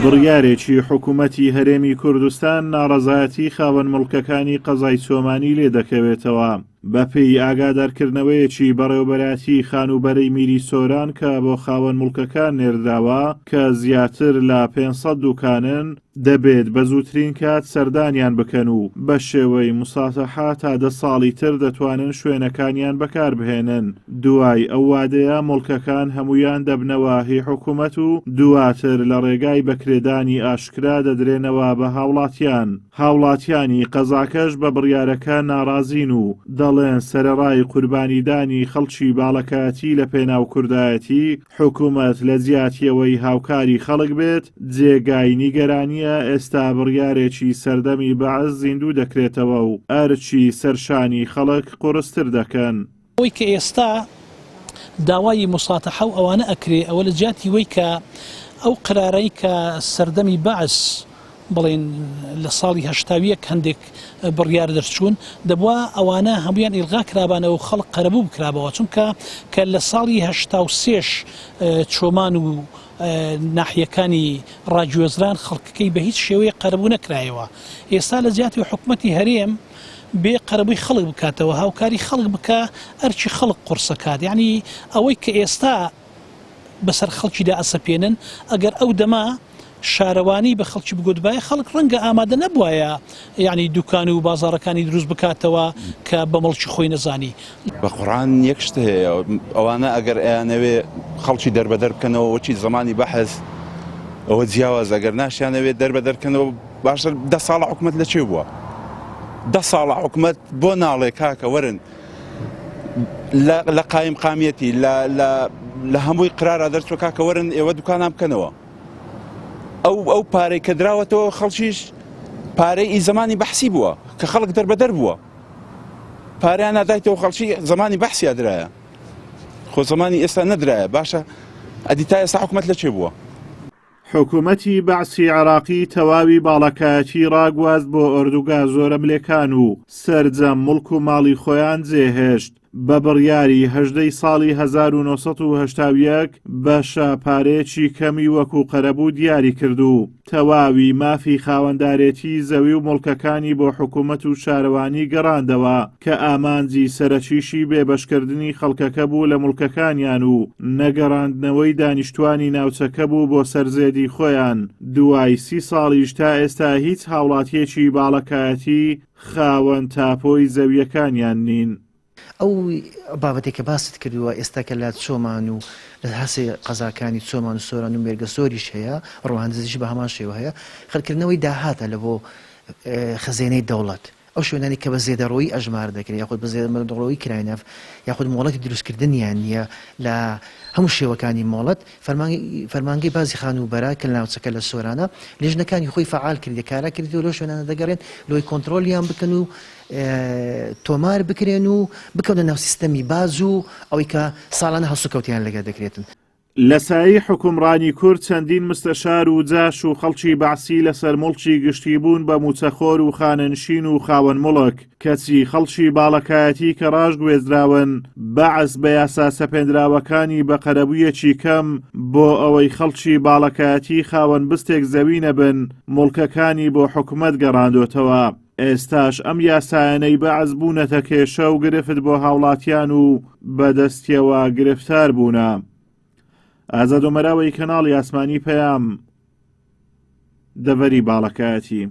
بڕیارێکی حکوومەتی هەرێمی کوردستان ناڕەزایەتی خاوەن مڵکەکانی قەزای چۆمانی لێ دەکەوێتەوە بەپێی ئاگادارکردنەوەیەکی بەڕێوەبەراتی خانوبەرەی میری سۆران کە بۆ خاوەن مڵکەکان نێرداوە کە زیاتر لە 500 دوکانن دەبێت بە زووترین کات سەردانیان بکەن و بە شێوەی موساتەحا تا 10 ساڵی تر دەتوانن شوێنەکانیان بەکاربهێنن. دوای ئەو وادەیە مڵکەکان هەمویان دەبنەوە هی حکوومەت و دواتر لە ڕێگای بەکرێدانی ئاشکرا دەدرێنەوە بە هاوڵاتیانی قەزاکەش بە بڕیارەکە ناڕازین و دەڵێن سەرەڕای قوربانیدانی خەڵکی باڵەکایەتی لە پێناو کوردایەتی حکوومەت لە جیاتیەوەی هاوکاری خەڵک بێت جێگای نیگەرانیە. ئێستا بڕیارێکی سەردەمی بەعز زیندوو دەکرێتەوە و ئەرچی سەرشانی خەڵک قورستر دەکەن. ئەوەی کە ئێستا داوای موساتەحە و ئەوانە ئەکرێ ئەوە لە جیاتی وەی کە ئەو قرارەی کە سەردەمی بەعز بڵێن لە ساڵی هەشتاویەک هەندێک بڕیار دەرچوون دەبووە ئەوانە هەمویان ئیلغا کرابانەوە و خەڵک قەرەبوو بکرابەوە چونکە کە لە ساڵی 83 چۆمان و ناحیەکانی ڕاگوێزران خەڵکەکەی بە هیچ شێوەیە قەرەبوو نەکرایەوە. ئێستا لە جیاتی حکوومەتی هەرێم بێ قەرەبووی خەڵک بکاتەوە هاوکاری خەڵک بکە ئەرچی خەڵک قورسەکات یعنی ئەوەی کە ئێستا بەسەر خەڵکیدا ئەسەپێنن ئەگەر ئەو دەما شارەوانی بە خەڵکی بگوتبایە خەڵک ڕەنگە ئامادە نەبووایە یعنی دوکان و بازاڕەکانی دروست بکاتەوە کە بە مڵکی خۆی نەزانی. بە قورئان یەک شت هەیە ئەوانە ئەگەر ئەیانەوێ خەڵکی دەربەدەر بکەنەوە وەچی زمانی بەحث ئەوە جیاواز ئەگەر ناشیانەوێت دەربەدەرکەنەوە باشتر 10 ساڵە حکوومەت لەکوێ بووە 10 ساڵە حکوومەت بۆ ناڵێ کاکە وەرن لە قایم قامیەتی لە هەمووی قرارە دەرچوە کاکە وەرن ئێوە دوکانام بکەنەوە ئەو پارەی کە دراوەتەوە خەڵکیش پارەی ئی زمانی بەحسی بووە کە خەڵک دەربەدەر بووە پارەیان نادایتەوە خەڵکی زمانی بەحسیا درایە خۆ زمانی ئێستا نەدرایە باشە ئەدی تا ئێستا حکوومەت لەکوێ بووە. حکوومەتی بەعسی عێراقی تەواوی باڵەکایەتی ڕاگواست بۆ ئۆردوگا زۆرە ملێکان و سەرجەم مڵک و ماڵی خۆیان جێهێشت بە بڕیاری هەژدەی ساڵی 1970 بەشە پارەیەکی کەمی وەکو قەرەبوو دیاری کردو تەواوی مافی خاوەندارێتی زەوی و مڵکەکانی بۆ حکوومەت و شارەوانی گەڕاندەوە کە ئامانجی سەرەکیشی بێبەشکردنی خەڵکەکە بوو لە مڵکەکانیان و نەگەڕاندنەوەی دانیشتوانی ناوچەکە بوو بۆ سەرزێدی خۆیان. دوای 30 ساڵیش تا ئێستا هیچ هاوڵاتیەکی باڵەکایەتی خاوەن تاپۆی زەویەکانیان نین. ئەو بابەتێک کە باست کردووە ئێستا کە لە چۆمان و لە هەسێ قەزاکانی چۆمان و سۆران و مێرگە زۆریش هەیە ڕەوانندزیش بە هەمان شێوە هەیە خەلکردنەوەی داهاتە لە بۆ خەزێنەی دەوڵەت ئەو شوێنانی کە بە زێدەڕۆیی ئەژمار دەکرێت یاخود بە زێدەڕۆیی کراینەف یاخود مۆڵەتی دروستکردنیان نییە لە هەموو شێوەکانی مۆڵەت فەرمانگەی بازی خانوبەرە کە ناوچەکە لە سۆرانە لێژنەکانی خۆی فعال کردی کارا کردی و لەو شوێنانە دەگەڕێن لۆی کۆنتترۆلیان بکەن و تۆمار بکرێن و بکەونە ناو سیستەمی باز و ئەوەی کە ساڵانە هەسوکەوتیان لەگە دەکرێتن. لە سایی حکومڕانی کورد چەندین مستەشار و جاش و خەڵکی بەعسی لەسەر مڵکی گشتی بوون بە موچەخۆر و خانەنشین و خاوەن مڵک کەچی خەڵکی باڵەکایەتی کە ڕاش گوێزراون بەعس بە یاسا سەپێنراوەکانی بە قەرەبوویەکی کەم بۆ ئەوەی خەڵکی باڵەکایەتی خاوەن بستێک زەوی نەبن مڵکەکانی بۆ حکومەت گەڕاندۆتەوە. ئێستاش ئەم یاسایانەی بەعز بوونەتە کێشە و گرفت بۆ هاوڵاتیان و بەدەستیەوە گرفتار بوونە. ئازاد و مەراوەی کەناڵی ئاسمانی پەیام دەڤەری باڵەکایەتی.